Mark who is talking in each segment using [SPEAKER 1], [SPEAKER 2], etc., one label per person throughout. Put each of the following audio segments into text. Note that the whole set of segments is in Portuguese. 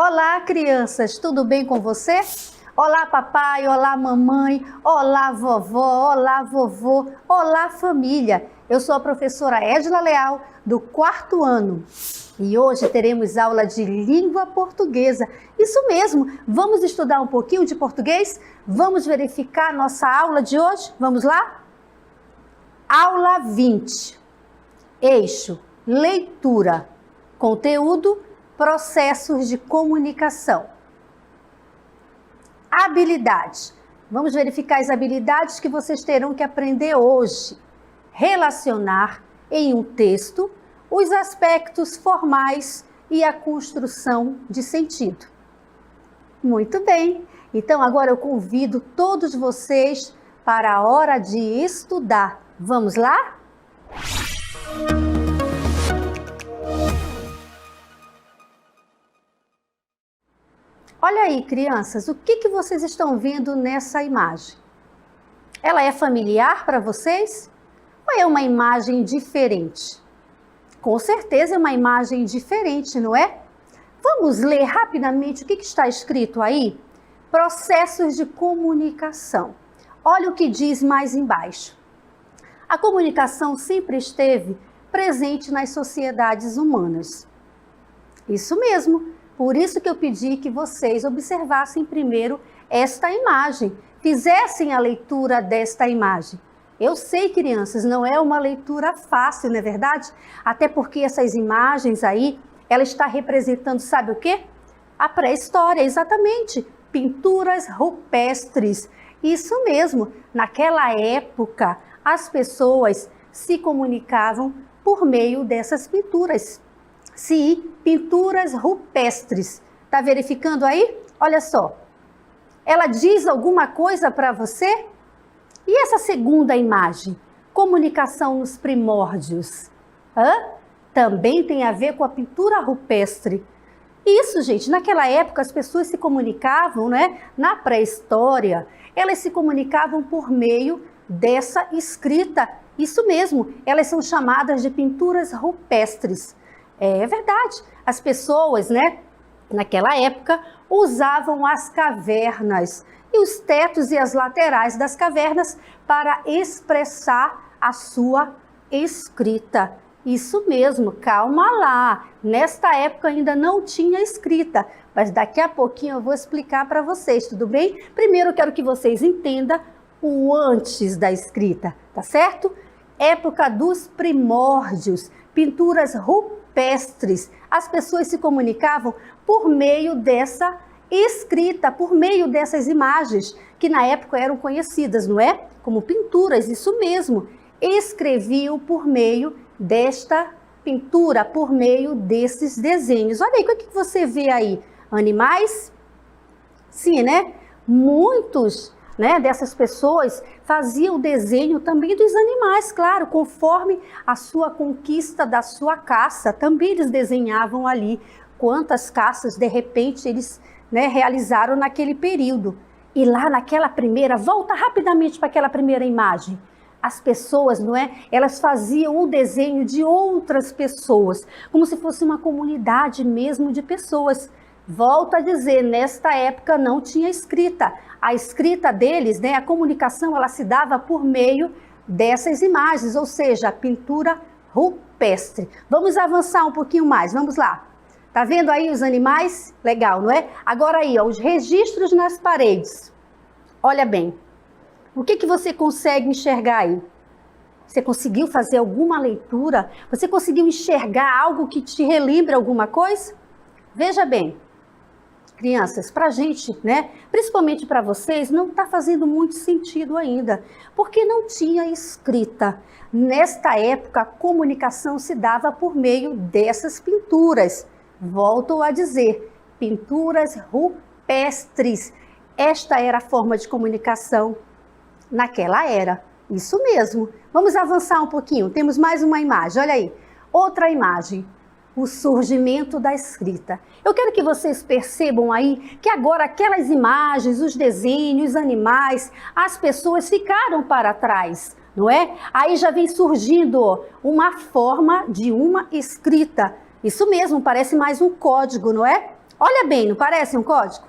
[SPEAKER 1] Olá, crianças, tudo bem com você? Olá, papai, olá, mamãe, olá, vovó, olá, vovô, olá, família. Eu sou a professora Edila Leal, do 4º ano. E hoje teremos aula de língua portuguesa. Isso mesmo, vamos estudar um pouquinho de português? Vamos verificar nossa aula de hoje? Vamos lá? Aula 20. Eixo, leitura, conteúdo, processos de comunicação. Habilidade. Vamos verificar as habilidades que vocês terão que aprender hoje. Relacionar em um texto os aspectos formais e a construção de sentido. Muito bem. Então agora eu convido todos vocês para a hora de estudar. Vamos lá? Olha aí, crianças, o que vocês estão vendo nessa imagem? Ela é familiar para vocês? Ou é uma imagem diferente? Com certeza é uma imagem diferente, não é? Vamos ler rapidamente o que está escrito aí? Processos de comunicação. Olha o que diz mais embaixo. A comunicação sempre esteve presente nas sociedades humanas. Isso mesmo. Por isso que eu pedi que vocês observassem primeiro esta imagem, fizessem a leitura desta imagem. Eu sei, crianças, não é uma leitura fácil, não é verdade? Até porque essas imagens aí, ela está representando, sabe o quê? A pré-história, exatamente. Pinturas rupestres. Isso mesmo, naquela época, as pessoas se comunicavam por meio dessas pinturas. Sim, pinturas rupestres. Tá verificando aí? Olha só. Ela diz alguma coisa para você? E essa segunda imagem? Comunicação nos primórdios. Também tem a ver com a pintura rupestre. Isso, gente, naquela época as pessoas se comunicavam, né? Na pré-história, elas se comunicavam por meio dessa escrita. Isso mesmo, elas são chamadas de pinturas rupestres. É verdade, as pessoas, né, naquela época, usavam as cavernas e os tetos e as laterais das cavernas para expressar a sua escrita. Isso mesmo, calma lá, nesta época ainda não tinha escrita, mas daqui a pouquinho eu vou explicar para vocês, tudo bem? Primeiro eu quero que vocês entendam o antes da escrita, tá certo? Época dos primórdios, pinturas rupestres. As pessoas se comunicavam por meio dessa escrita, por meio dessas imagens, que na época eram conhecidas, não é? Como pinturas, isso mesmo. Escreviam por meio desta pintura, por meio desses desenhos. Olha aí, o que você vê aí? Animais? Sim, né? Muitos, né, dessas pessoas faziam o desenho também dos animais, claro, conforme a sua conquista da sua caça. Também eles desenhavam ali quantas caças, de repente, eles, né, realizaram naquele período. E lá naquela primeira, volta rapidamente para aquela primeira imagem. As pessoas, não é? Elas faziam o desenho de outras pessoas, como se fosse uma comunidade mesmo de pessoas. Volto a dizer, nesta época não tinha escrita. A escrita deles, né, a comunicação, ela se dava por meio dessas imagens, ou seja, a pintura rupestre. Vamos avançar um pouquinho mais, vamos lá. Tá vendo aí os animais? Legal, não é? Agora aí, ó, os registros nas paredes. Olha bem, o que você consegue enxergar aí? Você conseguiu fazer alguma leitura? Você conseguiu enxergar algo que te relembra alguma coisa? Veja bem, Crianças, para a gente, né, principalmente para vocês, não está fazendo muito sentido ainda, porque não tinha escrita. Nesta época, a comunicação se dava por meio dessas pinturas. Volto a dizer, pinturas rupestres. Esta era a forma de comunicação naquela era. Isso mesmo. Vamos avançar um pouquinho. Temos mais uma imagem, olha aí. Outra imagem. O surgimento da escrita. Eu quero que vocês percebam aí que agora aquelas imagens, os desenhos, os animais, as pessoas ficaram para trás, não é? Aí já vem surgindo uma forma de uma escrita. Isso mesmo, parece mais um código, não é? Olha bem, não parece um código?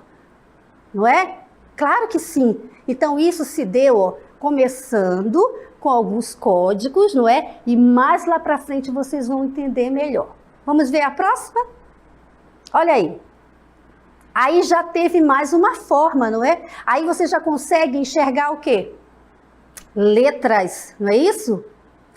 [SPEAKER 1] Não é? Claro que sim. Então isso se deu, começando com alguns códigos, não é? E mais lá para frente vocês vão entender melhor. Vamos ver a próxima? Olha aí. Aí já teve mais uma forma, não é? Aí você já consegue enxergar o quê? Letras, não é isso?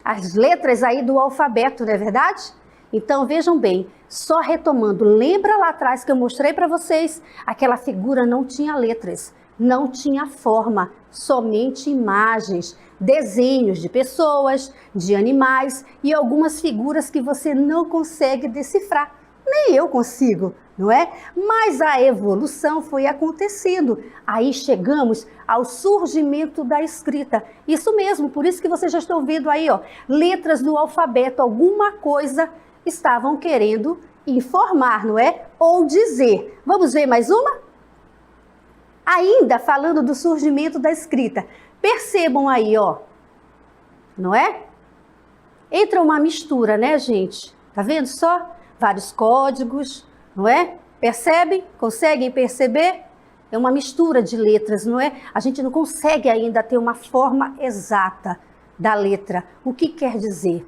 [SPEAKER 1] As letras aí do alfabeto, não é verdade? Então vejam bem, só retomando, lembra lá atrás que eu mostrei para vocês? Aquela figura não tinha letras, não tinha forma, somente imagens, desenhos de pessoas, de animais e algumas figuras que você não consegue decifrar. Nem eu consigo, não é? Mas a evolução foi acontecendo. Aí chegamos ao surgimento da escrita. Isso mesmo, por isso que vocês já estão vendo aí, ó, letras do alfabeto, alguma coisa estavam querendo informar, não é? Ou dizer. Vamos ver mais uma? Ainda falando do surgimento da escrita. Percebam aí, ó, não é? Entra uma mistura, né, gente? Tá vendo só? Vários códigos, não é? Percebem? Conseguem perceber? É uma mistura de letras, não é? A gente não consegue ainda ter uma forma exata da letra. O que quer dizer?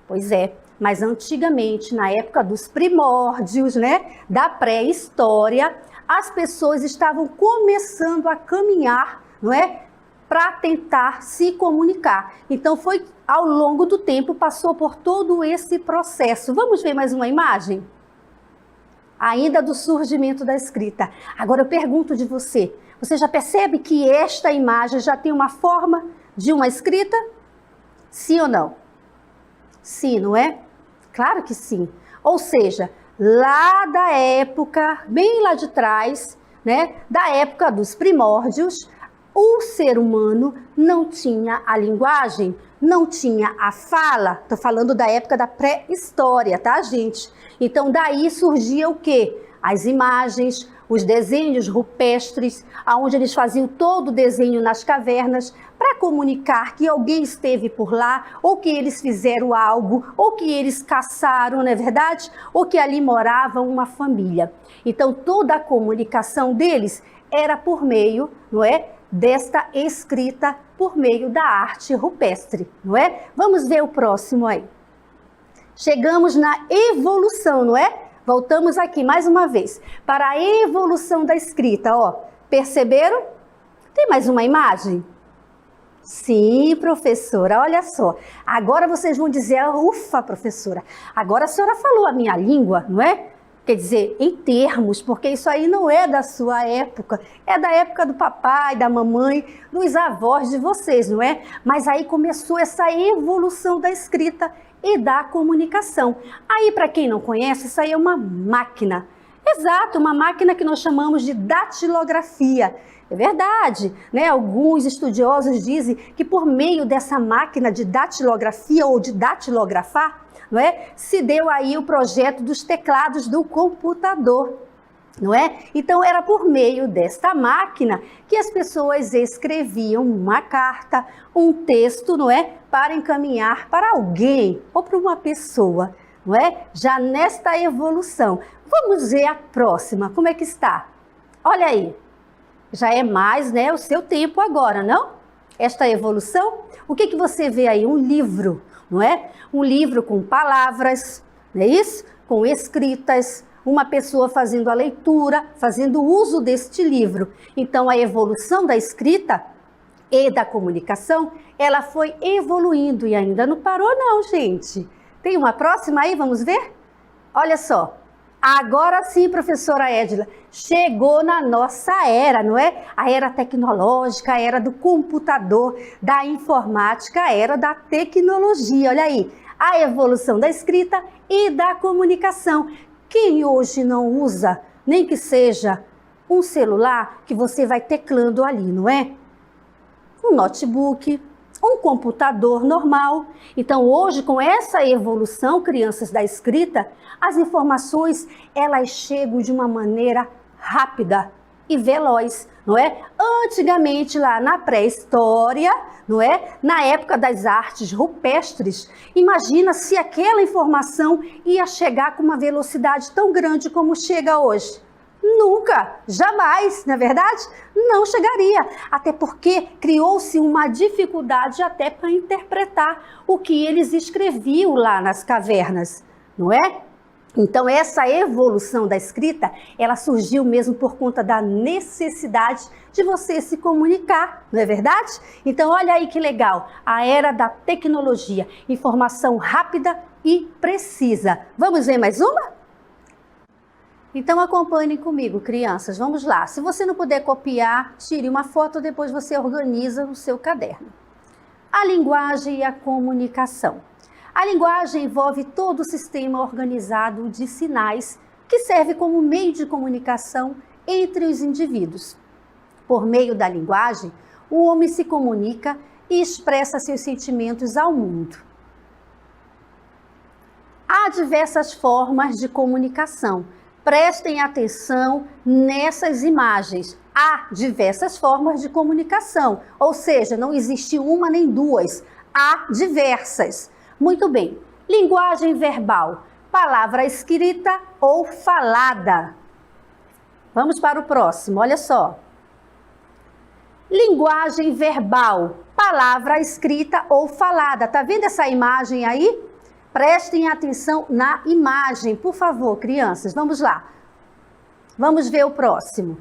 [SPEAKER 1] Pois é, mas antigamente, na época dos primórdios, né, da pré-história, as pessoas estavam começando a caminhar, não é? Para tentar se comunicar. Então foi ao longo do tempo, passou por todo esse processo. Vamos ver mais uma imagem? Ainda do surgimento da escrita. Agora eu pergunto de você, você já percebe que esta imagem já tem uma forma de uma escrita? Sim ou não? Sim, não é? Claro que sim. Ou seja, lá da época, bem lá de trás, né, da época dos primórdios, o ser humano não tinha a linguagem, não tinha a fala. Estou falando da época da pré-história, tá, gente? Então, daí surgia o quê? As imagens, os desenhos rupestres, onde eles faziam todo o desenho nas cavernas para comunicar que alguém esteve por lá, ou que eles fizeram algo, ou que eles caçaram, não é verdade? Ou que ali morava uma família. Então, toda a comunicação deles era por meio, não é? Desta escrita por meio da arte rupestre, não é? Vamos ver o próximo aí. Chegamos na evolução, não é? Voltamos aqui mais uma vez para a evolução da escrita, ó. Perceberam? Tem mais uma imagem? Sim, professora, olha só. Agora vocês vão dizer, ufa, professora, agora a senhora falou a minha língua, não é? Quer dizer, em termos, porque isso aí não é da sua época, é da época do papai, da mamãe, dos avós de vocês, não é? Mas aí começou essa evolução da escrita e da comunicação. Aí, para quem não conhece, isso aí é uma máquina. Exato, uma máquina que nós chamamos de datilografia. É verdade, né? Alguns estudiosos dizem que por meio dessa máquina de datilografia ou de datilografar, não é? Se deu aí o projeto dos teclados do computador, não é? Então era por meio desta máquina que as pessoas escreviam uma carta, um texto, não é? Para encaminhar para alguém ou para uma pessoa, não é? Já nesta evolução. Vamos ver a próxima, como é que está? Olha aí, já é mais, né, o seu tempo agora, não? Esta evolução, o que você vê aí? Um livro, não é? Um livro com palavras, não é isso? Com escritas, uma pessoa fazendo a leitura, fazendo uso deste livro. Então, a evolução da escrita e da comunicação, ela foi evoluindo e ainda não parou não, gente. Tem uma próxima aí, vamos ver? Olha só, Agora sim, professora Edila, chegou na nossa era, não é? A era tecnológica, a era do computador, da informática, a era da tecnologia. Olha aí, a evolução da escrita e da comunicação. Quem hoje não usa, nem que seja um celular que você vai teclando ali, não é? Um notebook, um computador normal. Então, hoje, com essa evolução, crianças, da escrita, as informações, elas chegam de uma maneira rápida e veloz, não é? Antigamente, lá na pré-história, não é? Na época das artes rupestres, imagina se aquela informação ia chegar com uma velocidade tão grande como chega hoje. Nunca, jamais, não é verdade? Não chegaria, até porque criou-se uma dificuldade até para interpretar o que eles escreviam lá nas cavernas, não é? Então essa evolução da escrita, ela surgiu mesmo por conta da necessidade de você se comunicar, não é verdade? Então olha aí que legal, a era da tecnologia, informação rápida e precisa. Vamos ver mais uma? Então acompanhem comigo, crianças, vamos lá. Se você não puder copiar, tire uma foto, depois você organiza no seu caderno. A linguagem e a comunicação. A linguagem envolve todo o sistema organizado de sinais que serve como meio de comunicação entre os indivíduos. Por meio da linguagem, o homem se comunica e expressa seus sentimentos ao mundo. Há diversas formas de comunicação. Prestem atenção nessas imagens. Há diversas formas de comunicação, ou seja, não existe uma nem duas, há diversas. Muito bem. Linguagem verbal, palavra escrita ou falada. Vamos para o próximo, olha só. Linguagem verbal, palavra escrita ou falada. Tá vendo essa imagem aí? Prestem atenção na imagem, por favor, crianças. Vamos lá. Vamos ver o próximo.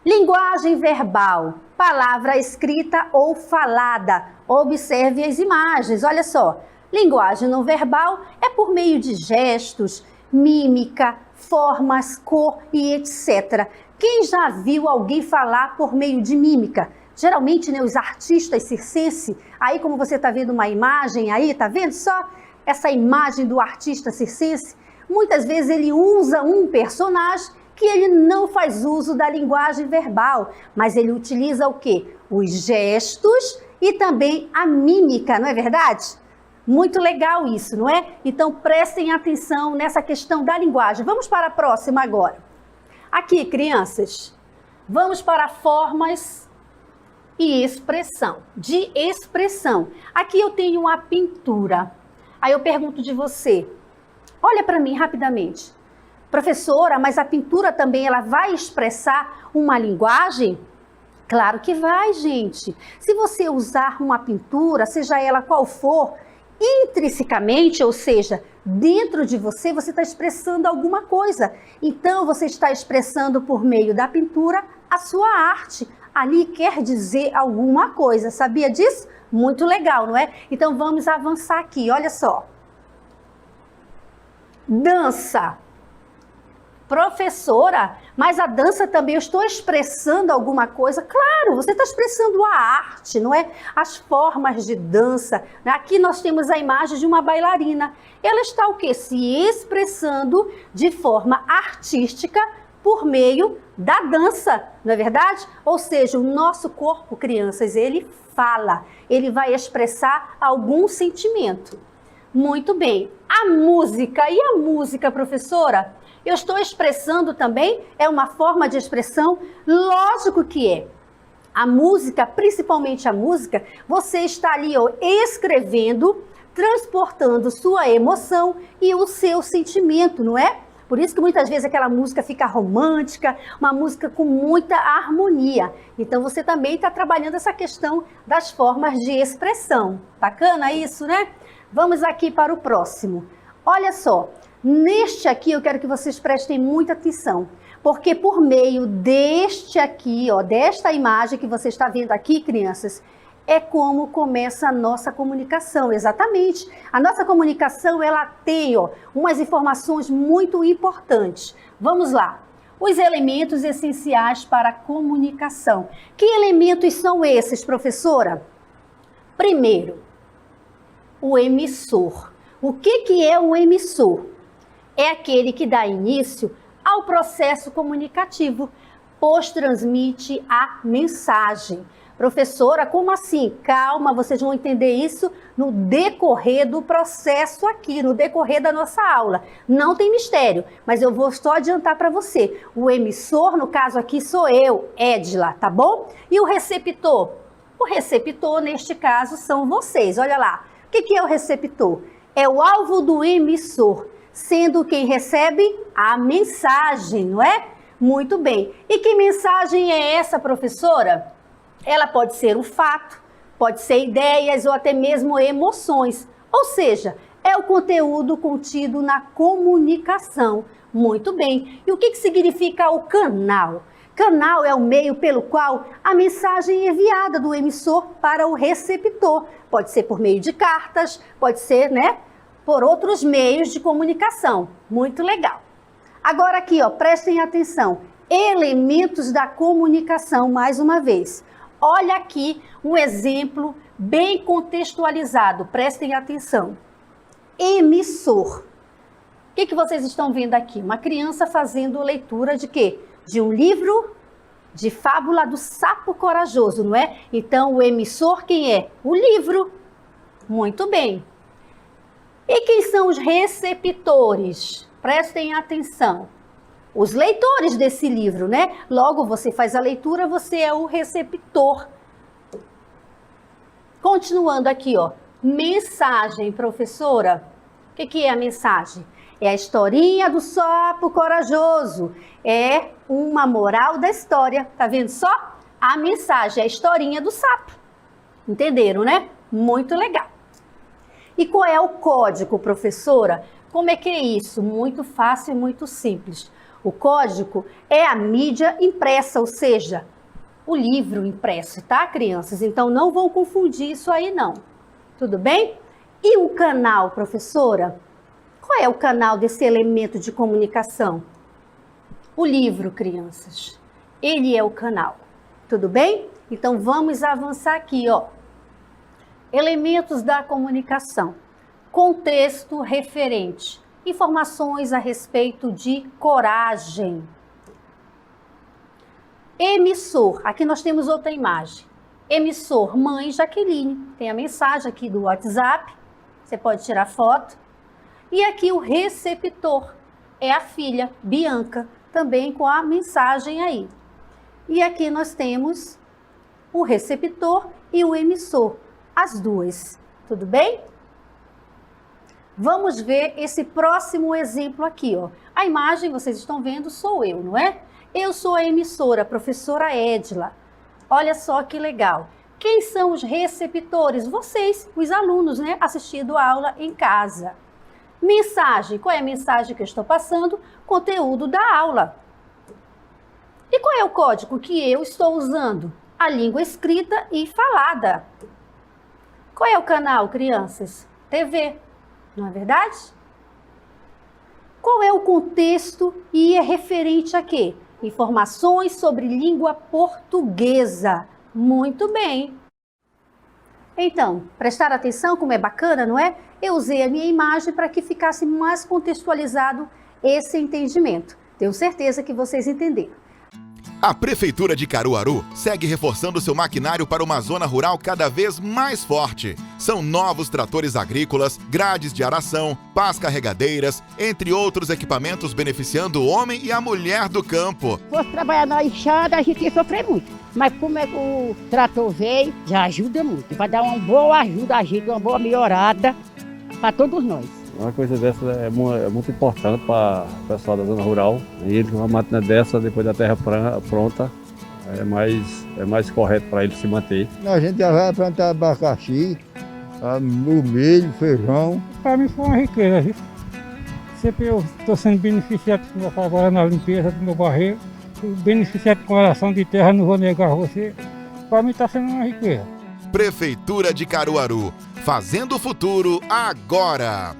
[SPEAKER 1] Linguagem verbal, palavra escrita ou falada. Observe as imagens, olha só. Linguagem não verbal é por meio de gestos, mímica, formas, cor e etc. Quem já viu alguém falar por meio de mímica? Geralmente, né, os artistas circenses, aí como você está vendo uma imagem aí, tá vendo só essa imagem do artista circense? Muitas vezes ele usa um personagem que ele não faz uso da linguagem verbal, mas ele utiliza o quê? Os gestos e também a mímica, não é verdade? Muito legal isso, não é? Então prestem atenção nessa questão da linguagem. Vamos para a próxima agora. Aqui, crianças, vamos para formas e expressão, de expressão. Aqui eu tenho uma pintura. Aí eu pergunto de você, olha para mim rapidamente. Professora, mas a pintura também ela vai expressar uma linguagem? Claro que vai, gente. Se você usar uma pintura, seja ela qual for, intrinsecamente, ou seja, dentro de você, você está expressando alguma coisa. Então, você está expressando por meio da pintura a sua arte. Ali quer dizer alguma coisa, sabia disso? Muito legal, não é? Então vamos avançar aqui, olha só. Dança. Professora, mas a dança também, eu estou expressando alguma coisa? Claro, você está expressando a arte, não é? As formas de dança. Aqui nós temos a imagem de uma bailarina. Ela está o quê? Se expressando de forma artística por meio da dança, não é verdade? Ou seja, o nosso corpo, crianças, ele fala, ele vai expressar algum sentimento. Muito bem. A música, e a música, professora? Eu estou expressando também? É uma forma de expressão? Lógico que é. A música, principalmente a música, você está ali escrevendo, transportando sua emoção e o seu sentimento, não é? Por isso que muitas vezes aquela música fica romântica, uma música com muita harmonia. Então você também está trabalhando essa questão das formas de expressão. Bacana isso, né? Vamos aqui para o próximo. Olha só, neste aqui eu quero que vocês prestem muita atenção, porque por meio deste aqui, desta imagem que você está vendo aqui, crianças, é como começa a nossa comunicação, exatamente. A nossa comunicação, ela tem umas informações muito importantes. Vamos lá. Os elementos essenciais para a comunicação. Que elementos são esses, professora? Primeiro, o emissor. O que é o emissor? É aquele que dá início ao processo comunicativo, pois transmite a mensagem. Professora, como assim? Calma, vocês vão entender isso no decorrer do processo aqui, no decorrer da nossa aula. Não tem mistério, mas eu vou só adiantar para você. O emissor, no caso aqui, sou eu, Edila, tá bom? E o receptor? O receptor, neste caso, são vocês. Olha lá. O que é o receptor? É o alvo do emissor, sendo quem recebe a mensagem, não é? Muito bem. E que mensagem é essa, professora? Ela pode ser um fato, pode ser ideias ou até mesmo emoções. Ou seja, é o conteúdo contido na comunicação. Muito bem. E o que significa o canal? Canal é o meio pelo qual a mensagem é enviada do emissor para o receptor. Pode ser por meio de cartas, pode ser, por outros meios de comunicação. Muito legal. Agora aqui, prestem atenção. Elementos da comunicação, mais uma vez. Olha aqui um exemplo bem contextualizado. Prestem atenção. Emissor. O que vocês estão vendo aqui? Uma criança fazendo leitura de quê? De um livro de fábula do Sapo Corajoso, não é? Então, o emissor quem é? O livro. Muito bem. E quem são os receptores? Prestem atenção. Os leitores desse livro, né? Logo, você faz a leitura, você é o receptor. Continuando aqui, mensagem, professora. O que é a mensagem? É a historinha do sapo corajoso. É uma moral da história. Tá vendo só? A mensagem é a historinha do sapo. Entenderam, né? Muito legal. E qual é o código, professora? Como é que é isso? Muito fácil e muito simples. O código é a mídia impressa, ou seja, o livro impresso, tá, crianças? Então, não vão confundir isso aí, não. Tudo bem? E o canal, professora? Qual é o canal desse elemento de comunicação? O livro, crianças. Ele é o canal. Tudo bem? Então, vamos avançar aqui, Elementos da comunicação. Contexto referente. Informações a respeito de coragem. Emissor. Aqui nós temos outra imagem. Emissor, mãe Jaqueline. Tem a mensagem aqui do WhatsApp. Você pode tirar foto. E aqui o receptor. É a filha, Bianca, também com a mensagem aí. E aqui nós temos o receptor e o emissor. As duas. Tudo bem? Vamos ver esse próximo exemplo aqui, A imagem, vocês estão vendo, sou eu, não é? Eu sou a emissora, a professora Edila. Olha só que legal. Quem são os receptores? Vocês, os alunos, né? Assistindo a aula em casa. Mensagem. Qual é a mensagem que eu estou passando? Conteúdo da aula. E qual é o código que eu estou usando? A língua escrita e falada. Qual é o canal, crianças? TV. Não é verdade? Qual é o contexto e é referente a quê? Informações sobre língua portuguesa. Muito bem. Então, prestar atenção como é bacana, não é? Eu usei a minha imagem para que ficasse mais contextualizado esse entendimento. Tenho certeza que vocês entenderam.
[SPEAKER 2] A Prefeitura de Caruaru segue reforçando seu maquinário para uma zona rural cada vez mais forte. São novos tratores agrícolas, grades de aração, pás carregadeiras, entre outros equipamentos beneficiando o homem e a mulher do campo.
[SPEAKER 3] Se fosse trabalhar na enxada, a gente ia sofrer muito. Mas como é que o trator veio, já ajuda muito. Vai dar uma boa ajuda a gente, uma boa melhorada para todos nós.
[SPEAKER 4] Uma coisa dessa é muito importante para o pessoal da zona rural. E uma máquina dessa, depois da terra pronta, é mais correto para ele se manter.
[SPEAKER 5] A gente já vai plantar abacaxi, o milho, feijão.
[SPEAKER 6] Para mim foi uma riqueza, viu? Sempre eu estou sendo beneficiado agora na limpeza do meu barreiro. Beneficiado com relação de terra, não vou negar a você. Para mim está sendo uma riqueza.
[SPEAKER 2] Prefeitura de Caruaru, fazendo o futuro agora.